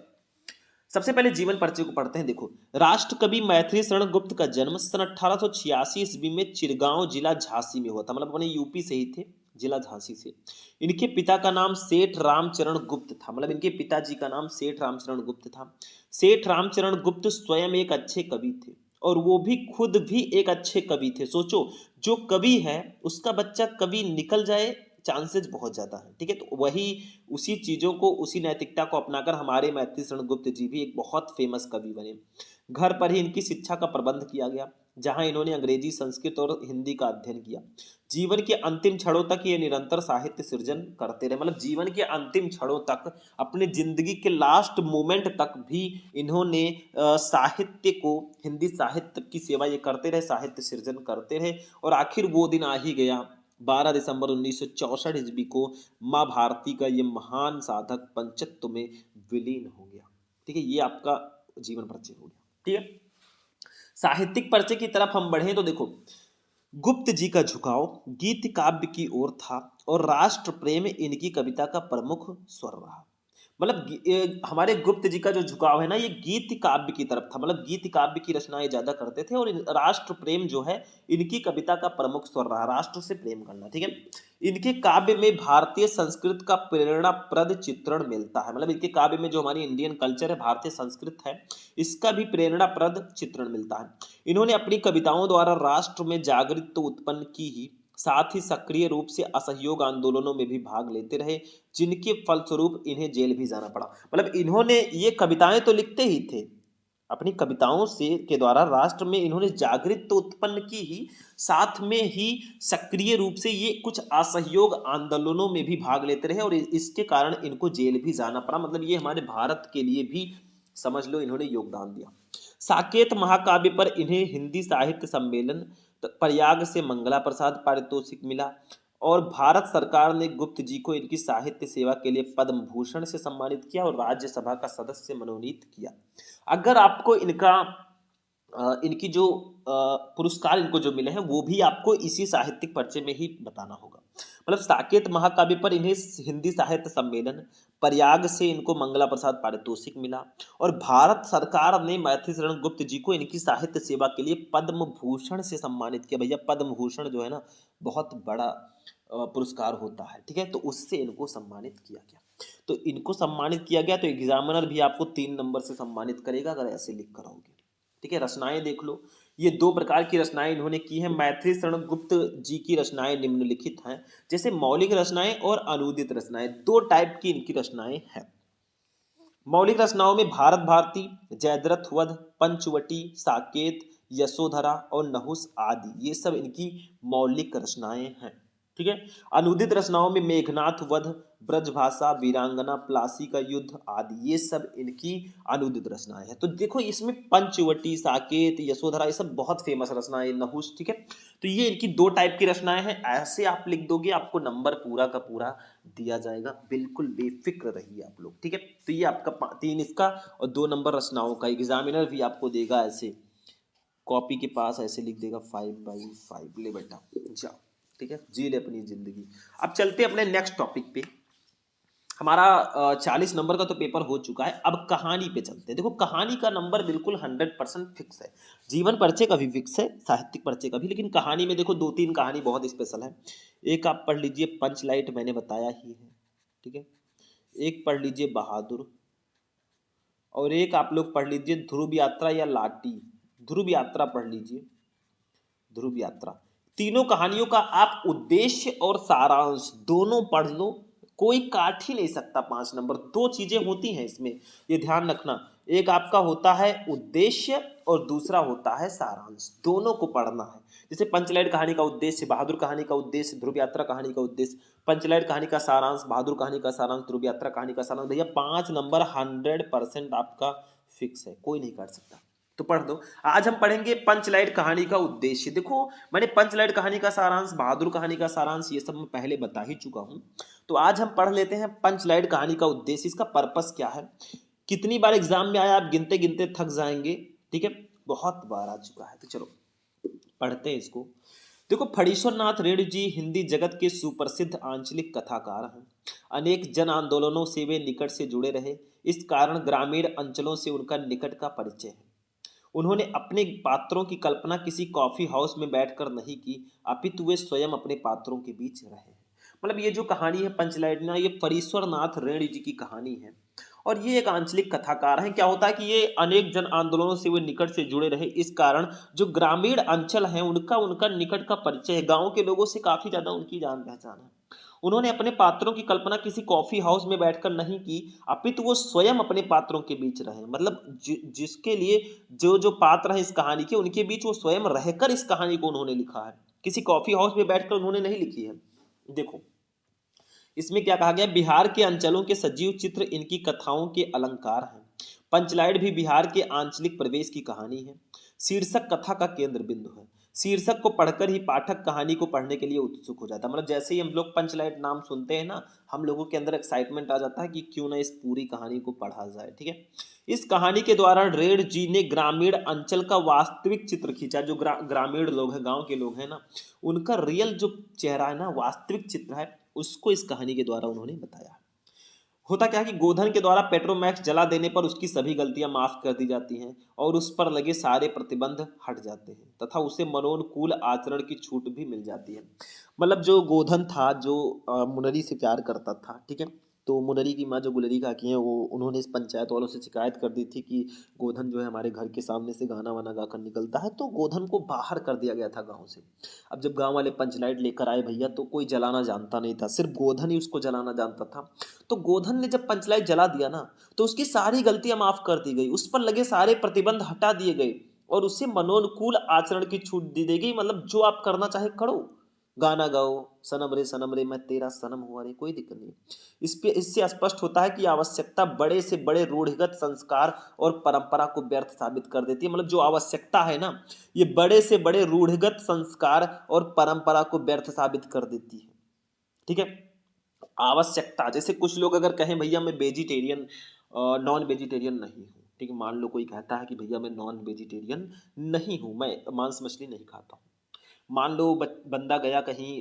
सबसे पहले जीवन परिचय को पढ़ते हैं। देखो, राष्ट्र कवि मैथिली शरण गुप्त का जन्म सन 1886 ईस्वी में चिरगांव जिला झांसी में हुआ था। मतलब अपने यूपी से ही थे, जिला झांसी से। इनके पिता का नाम सेठ रामचरण गुप्त था। मतलब इनके पिताजी का नाम सेठ रामचरण गुप्त था। सेठ रामचरण गुप्त स्वयं एक अच्छे कवि थे, और वो भी खुद भी एक अच्छे कवि थे। सोचो, जो कवि है उसका बच्चा कवि निकल जाए, चांसेस बहुत ज्यादा है। ठीक है, तो वही उसी चीजों को, उसी नैतिकता को अपनाकर हमारे मैथिली शरण गुप्त जी भी एक बहुत फेमस कवि बने। घर पर ही इनकी शिक्षा का प्रबंध किया गया, जहां इन्होंने अंग्रेजी, संस्कृत और हिंदी का अध्ययन किया। जीवन के अंतिम क्षणों तक ये निरंतर साहित्य सृजन करते रहे। मतलब जीवन के अंतिम क्षणों तक, अपने जिंदगी के लास्ट मोमेंट तक भी इन्होंने साहित्य को, हिंदी साहित्य की सेवा ये करते रहे, साहित्य सृजन करते रहे। और आखिर वो दिन आ ही गया, 12 दिसंबर 1964 ईस्वी को माँ भारती का ये महान साधक पंचत्व में विलीन हो गया। ठीक है, ये आपका जीवन परिचय हो गया। ठीक है, साहित्यिक परिचय की तरफ हम बढ़े तो देखो, गुप्त जी का झुकाव गीत काव्य की ओर था, और राष्ट्र प्रेम इनकी कविता का प्रमुख स्वर रहा। मतलब हमारे गुप्त जी का जो झुकाव है ना, ये गीत काव्य की तरफ था। मतलब गीत काव्य की रचनाएं ज्यादा करते थे, और राष्ट्र प्रेम जो है इनकी कविता का प्रमुख स्वर रहा, राष्ट्र से प्रेम करना। ठीक है, इनके काव्य में भारतीय संस्कृत का प्रेरणाप्रद चित्रण मिलता है। मतलब इनके काव्य में जो हमारी इंडियन कल्चर है, भारतीय संस्कृत है, इसका भी प्रेरणाप्रद चित्रण मिलता है। इन्होंने अपनी कविताओं द्वारा राष्ट्र में जागृति तो उत्पन्न की ही, साथ ही सक्रिय रूप से असहयोग आंदोलनों में भी भाग लेते रहे, जिनके फलस्वरूप इन्हें जेल भी जाना पड़ा। मतलब इन्होंने ये कविताएं तो लिखते ही थे, अपनी कविताओं से के द्वारा राष्ट्र में इन्होंने जागृति तो उत्पन्न की ही, साथ में ही सक्रिय रूप से ये कुछ असहयोग आंदोलनों में भी भाग लेते रहे, और इसके कारण इनको जेल भी जाना पड़ा। मतलब ये हमारे भारत के लिए भी समझ लो इन्होंने योगदान दिया। साकेत महाकाव्य पर इन्हें हिंदी साहित्य सम्मेलन प्रयाग से मंगला प्रसाद पारितोषिक मिला, और भारत सरकार ने गुप्त जी को इनकी साहित्य सेवा के लिए पद्म भूषण से सम्मानित किया, और राज्यसभा का सदस्य मनोनीत किया। अगर आपको इनकी जो पुरस्कार इनको जो मिले हैं, वो भी आपको इसी साहित्यिक परिचय में ही बताना होगा। मतलब साकेत महाकाव्य पर इन्हें हिंदी साहित्य सम्मेलन प्रयाग से इनको मंगला प्रसाद पारितोषिक मिला, और भारत सरकार ने मैथिली शरण गुप्त जी को इनकी साहित्य सेवा के लिए पद्म भूषण से सम्मानित किया। भैया पद्म भूषण जो है ना, बहुत बड़ा पुरस्कार होता है। ठीक है, तो उससे इनको सम्मानित किया गया। तो इनको सम्मानित किया गया, तो एग्जामिनर भी आपको 3 नंबर से सम्मानित करेगा अगर ऐसे लिख कर आओगे। ठीक है, रचनाएं देख लो, ये 2 प्रकार की रचनाएं इन्होंने की हैं। मैथिली शरण गुप्त जी की रचनाएं निम्नलिखित हैं, जैसे मौलिक रचनाएं और अनुदित रचनाएं। 2 टाइप की इनकी रचनाएं हैं। मौलिक रचनाओं में भारत भारती, जयद्रथ वध, पंचवटी, साकेत, यशोधरा और नहुस आदि, ये सब इनकी मौलिक रचनाएं हैं। ठीक है। अनुदित रचनाओं में मेघनाथ वध, ब्रजभाषा, वीरांगना, प्लासी का युद्ध आदि ये सब इनकी अनुदित रचनाएं हैं। तो देखो इसमें पंचवटी, साकेत, यशोधरा ये सब बहुत फेमस रचनाएं, नहुष, ठीक है। तो ये इनकी दो टाइप की रचनाएं हैं। ऐसे आप लिख दोगे आपको नंबर पूरा का पूरा दिया जाएगा, बिल्कुल बेफिक्र रहिए आप लोग, ठीक है। तो ये आपका 3 इसका और 2 नंबर रचनाओं का। एग्जामिनर भी आपको देगा ऐसे कॉपी के पास ऐसे लिख देगा 5/5, ले बेटा जा, ठीक है, जी ले अपनी जिंदगी। अब चलते अपने नेक्स्ट टॉपिक पे। हमारा 40 नंबर का तो पेपर हो चुका है, अब कहानी पे चलते हैं। देखो कहानी का नंबर बिल्कुल 100% फिक्स है। जीवन परिचय का भी फिक्स है, साहित्यिक परिचय का भी, लेकिन कहानी में देखो 2-3 कहानी बहुत स्पेशल है। एक आप पढ़ लीजिए पंचलाइट, मैंने बताया ही है, ठीक है। एक पढ़ लीजिए बहादुर, और एक आप लोग पढ़ लीजिए ध्रुव यात्रा या लाटी। ध्रुव यात्रा पढ़ लीजिए, ध्रुव यात्रा। तीनों कहानियों का आप उद्देश्य और सारांश दोनों पढ़ लो, कोई काट ही नहीं सकता 5 नंबर। 2 चीजें होती हैं इसमें, ये ध्यान रखना, एक आपका होता है उद्देश्य और दूसरा होता है सारांश, दोनों को पढ़ना है। जैसे पंचलाइट कहानी का उद्देश्य, बहादुर कहानी का उद्देश्य, ध्रुव यात्रा कहानी का उद्देश्य, पंचलाइट कहानी का सारांश, बहादुर कहानी का सारांश, ध्रुव यात्रा कहानी का सारांश। भैया 5 नंबर 100% आपका फिक्स है, कोई नहीं काट सकता, तो पढ़ दो। आज हम पढ़ेंगे पंचलाइट कहानी का उद्देश्य। देखो मैंने पंचलाइट कहानी का सारांश, बहादुर कहानी का सारांश ये सब मैं पहले बता ही चुका हूं। तो आज हम पढ़ लेते हैं पंचलाइट कहानी का उद्देश्य, इसका पर्पस क्या है, कितनी बार एग्जाम में आया आप गिनते गिनते थक जाएंगे, ठीक है, बहुत बार आ चुका है। तो चलो पढ़ते हैं इसको। देखो फणीश्वर नाथ रेणु जी हिंदी जगत के सुप्रसिद्ध आंचलिक कथाकार हैं। अनेक जन आंदोलनों से वे निकट से जुड़े रहे, इस कारण ग्रामीण अंचलों से उनका निकट का परिचय है। उन्होंने अपने पात्रों की कल्पना किसी कॉफी हाउस में बैठकर नहीं की, अपितु वे स्वयं अपने पात्रों के बीच रहे। मतलब ये जो कहानी है पंचलाइट ना, ये फणीश्वर नाथ रेणु जी की कहानी है, और ये एक आंचलिक कथाकार हैं। क्या होता है कि ये अनेक जन आंदोलनों से वे निकट से जुड़े रहे, इस कारण जो ग्रामीण अंचल है उनका उनका निकट का परिचय है, गांव के लोगों से काफी ज्यादा उनकी जान पहचान है। उन्होंने अपने पात्रों की कल्पना किसी कॉफी हाउस में बैठकर नहीं की, अपितु वो स्वयं अपने पात्रों के बीच रहे। मतलब जिसके लिए जो जो पात्र हैं इस कहानी के, उनके बीच वो स्वयं रहकर इस कहानी को उन्होंने लिखा है, किसी कॉफी हाउस में बैठकर उन्होंने नहीं लिखी है। देखो इसमें क्या कहा गया, बिहार के अंचलों के सजीव चित्र इनकी कथाओं के अलंकार हैं। पंचलाइट भी बिहार के आंचलिक प्रवेश की कहानी है। शीर्षक कथा का केंद्र बिंदु है। शीर्षक को पढ़कर ही पाठक कहानी को पढ़ने के लिए उत्सुक हो जाता है। मतलब जैसे ही हम लोग पंचलाइट नाम सुनते हैं ना, हम लोगों के अंदर एक्साइटमेंट आ जाता है कि क्यों ना इस पूरी कहानी को पढ़ा जाए, ठीक है। इस कहानी के द्वारा रेड जी ने ग्रामीण अंचल का वास्तविक चित्र खींचा। जो ग्रामीण लोग हैं, गांव के लोग हैं ना, उनका रियल जो चेहरा है ना, वास्तविक चित्र है, उसको इस कहानी के द्वारा उन्होंने बताया। होता क्या है कि गोधन के द्वारा पेट्रोमैक्स जला देने पर उसकी सभी गलतियां माफ कर दी जाती हैं और उस पर लगे सारे प्रतिबंध हट जाते हैं तथा उसे मनोनुकूल आचरण की छूट भी मिल जाती है। मतलब जो गोधन था, जो मुनरी से प्यार करता था, ठीक है, तो मुनरी की माँ जो गुलरी काकी हैं, वो उन्होंने इस पंचायत वालों से शिकायत कर दी थी कि गोधन जो है हमारे घर के सामने से गाना वाना गाकर निकलता है, तो गोधन को बाहर कर दिया गया था गाँव से। अब जब गाँव वाले पंचलाइट लेकर आए भैया, तो कोई जलाना जानता नहीं था, सिर्फ गोधन ही उसको जलाना जानता था। तो गोधन ने जब पंचलाइट जला दिया ना, तो उसकी सारी गलतियां माफ कर दी गई, उस पर लगे सारे प्रतिबंध हटा दिए गए और उसे मनोनुकूल आचरण की छूट दी गई। मतलब जो आप करना चाहे करो, गाना गाओ, सनम रे मैं तेरा सनम हुआ रे, कोई दिक्कत नहीं। इस पे इससे स्पष्ट होता है कि आवश्यकता बड़े से बड़े रूढ़िगत संस्कार और परंपरा को व्यर्थ साबित कर देती है। मतलब जो आवश्यकता है ना, ये बड़े से बड़े रूढ़िगत संस्कार और परंपरा को व्यर्थ साबित कर देती है, ठीक है। आवश्यकता, जैसे कुछ लोग अगर कहें भैया मैं वेजिटेरियन, नॉन वेजिटेरियन नहीं हूँ, ठीक है, मान लो कोई कहता है कि भैया मैं नॉन वेजिटेरियन नहीं हूँ, मैं मांस मछली नहीं खाता हूँ। मान लो बंदा गया कहीं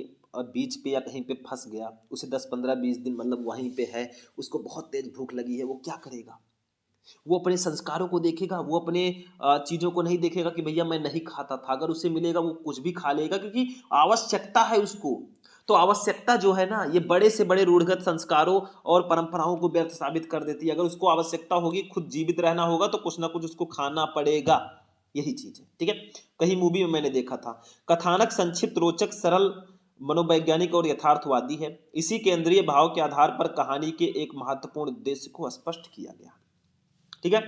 बीच पे या कहीं पे फंस गया, उसे 10-15-20 दिन मतलब वहीं पे है, उसको बहुत तेज भूख लगी है, वो क्या करेगा, वो अपने संस्कारों को देखेगा, वो अपने चीज़ों को नहीं देखेगा कि भैया मैं नहीं खाता था। अगर उसे मिलेगा वो कुछ भी खा लेगा, क्योंकि आवश्यकता है उसको। तो आवश्यकता जो है ना, ये बड़े से बड़े रूढ़िगत संस्कारों और परंपराओं को व्यर्थ साबित कर देती है। अगर उसको आवश्यकता होगी, खुद जीवित रहना होगा, तो कुछ ना कुछ उसको खाना पड़ेगा, यही चीज है, ठीक है। कहीं मूवी में मैंने देखा था, कथानक संक्षिप्त, रोचक, सरल, मनोवैज्ञानिक और यथार्थवादी है। इसी केंद्रीय भाव के आधार पर कहानी के एक महत्वपूर्ण उद्देश्य को स्पष्ट किया गया, ठीक है।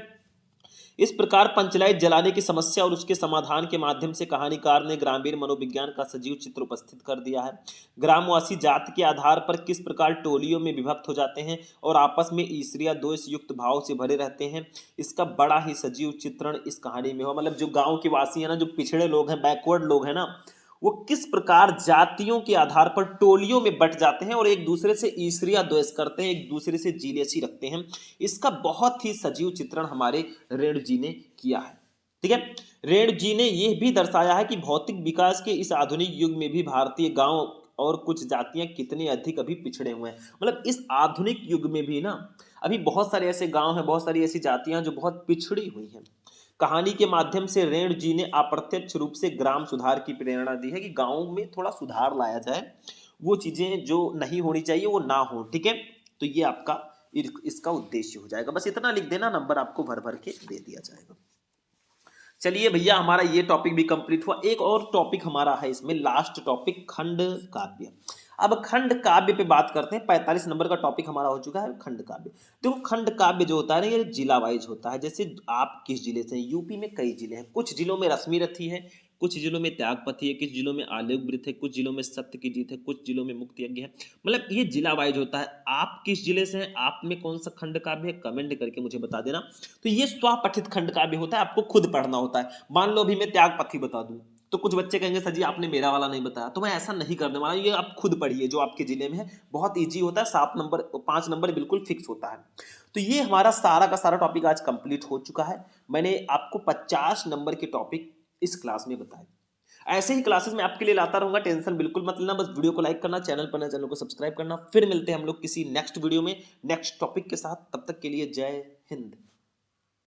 इस प्रकार पंचलाइट जलाने की समस्या और उसके समाधान के माध्यम से कहानीकार ने ग्रामीण मनोविज्ञान का सजीव चित्र उपस्थित कर दिया है। ग्रामवासी जाति के आधार पर किस प्रकार टोलियों में विभक्त हो जाते हैं और आपस में ईर्ष्या द्वेष युक्त भाव से भरे रहते हैं, इसका बड़ा ही सजीव चित्रण इस कहानी में हो। मतलब जो गांव के वासी है ना, जो पिछड़े लोग हैं, बैकवर्ड लोग हैं ना, वो किस प्रकार जातियों के आधार पर टोलियों में बट जाते हैं और एक दूसरे से ईर्ष्या द्वेष करते हैं, एक दूसरे से जीलेसी रखते हैं, इसका बहुत ही सजीव चित्रण हमारे रेणु जी ने किया है। ठीक है, रेणु जी ने यह भी दर्शाया है कि भौतिक विकास के इस आधुनिक युग में भी भारतीय गांव और कुछ जातियां कितने अधिक अभी पिछड़े हुए हैं। मतलब इस आधुनिक युग में भी ना अभी बहुत सारे ऐसे गांव हैं, बहुत सारी ऐसी जातियां जो बहुत पिछड़ी हुई हैं। कहानी के माध्यम से रेणु जी ने अप्रत्यक्ष रूप से ग्राम सुधार की प्रेरणा दी है कि गांव में थोड़ा सुधार लाया जाए, वो चीजें जो नहीं होनी चाहिए वो ना हो। ठीक है, तो ये आपका इसका उद्देश्य हो जाएगा। बस इतना लिख देना, नंबर आपको भर भर के दे दिया जाएगा। चलिए भैया, हमारा ये टॉपिक भी कंप्लीट हुआ। एक और टॉपिक हमारा है इसमें, लास्ट टॉपिक, खंड काव्य। अब खंड काव्य पे बात करते हैं। 45 नंबर का टॉपिक हमारा हो चुका है खंड काव्य। देखो खंड काव्य जो होता है ना, ये जिला वाइज होता है। जैसे आप किस जिले से हैं, यूपी में कई जिले हैं, कुछ जिलों में रश्मि रथी है, कुछ जिलों में त्यागपति है, कुछ जिलों में आलोक वृत है, कुछ जिलों में सत्य की जीत है, कुछ जिलों में मुक्त यज्ञ है। मतलब ये जिला वाइज होता है। आप किस जिले से हैं, आप में कौन सा खंड काव्य है, कमेंट करके मुझे बता देना। तो ये स्वपठित खंड काव्य होता है, आपको खुद पढ़ना होता है। मान लो अभी मैं त्यागपति बता दूं तो कुछ बच्चे कहेंगे सर जी आपने मेरा वाला नहीं बताया, तो मैं ऐसा नहीं करने वाला। ये आप खुद पढ़िए जो आपके जिले में है, बहुत इजी होता है। 7 नंबर 5 नंबर बिल्कुल फिक्स होता है। तो ये हमारा सारा का सारा टॉपिक आज कंप्लीट हो चुका है। मैंने आपको 50 नंबर के टॉपिक इस क्लास में बताए। ऐसे ही क्लासेस मैं आपके लिए लाता रहूंगा, टेंशन बिल्कुल मत लेना। बस वीडियो को लाइक करना, चैनल पर नए चैनल को सब्सक्राइब करना। फिर मिलते हैं हम लोग किसी नेक्स्ट वीडियो में नेक्स्ट टॉपिक के साथ। तब तक के लिए जय हिंद।